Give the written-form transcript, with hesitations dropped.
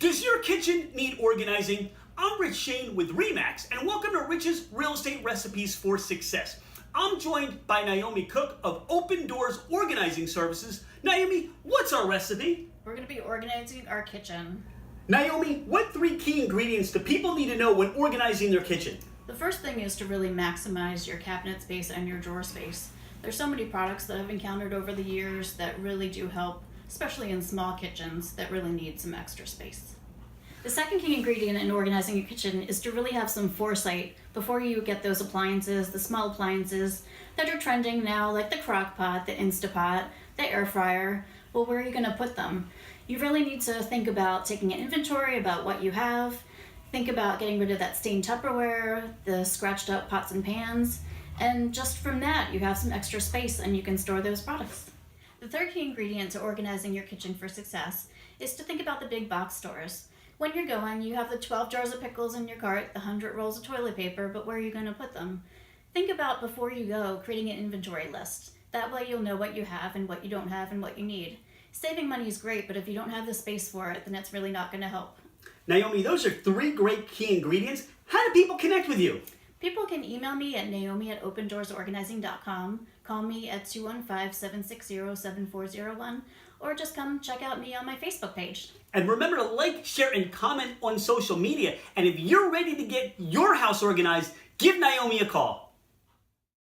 Does your kitchen need organizing? I'm Rich Shane with Remax, and welcome to Rich's Real Estate Recipes for Success. I'm joined by Naomi Cook of Open Doors Organizing Services. Naomi, what's our recipe? We're going to be organizing our kitchen. Naomi, what 3 key ingredients do people need to know when organizing their kitchen? The first thing is to really maximize your cabinet space and your drawer space. There's so many products that I've encountered over the years that really do help, especially in small kitchens that really need some extra space. The second key ingredient in organizing your kitchen is to really have some foresight before you get those appliances, the small appliances that are trending now, like the crock pot, the Instapot, the air fryer. Well, where are you going to put them? You really need to think about taking an inventory about what you have. Think about getting rid of that stained Tupperware, the scratched up pots and pans, and just from that, you have some extra space and you can store those products. The third key ingredient to organizing your kitchen for success is to think about the big box stores. When you're going, you have the 12 jars of pickles in your cart, the 100 rolls of toilet paper, but where are you going to put them? Think about, before you go, creating an inventory list. That way you'll know what you have and what you don't have and what you need. Saving money is great, but if you don't have the space for it, then it's really not going to help. Naomi, those are 3 great key ingredients. How do people connect with you? People can email me at naomi@opendoorsorganizing.com, call me at 215-760-7401, or just come check out me on my Facebook page. And remember to like, share, and comment on social media. And if you're ready to get your house organized, give Naomi a call.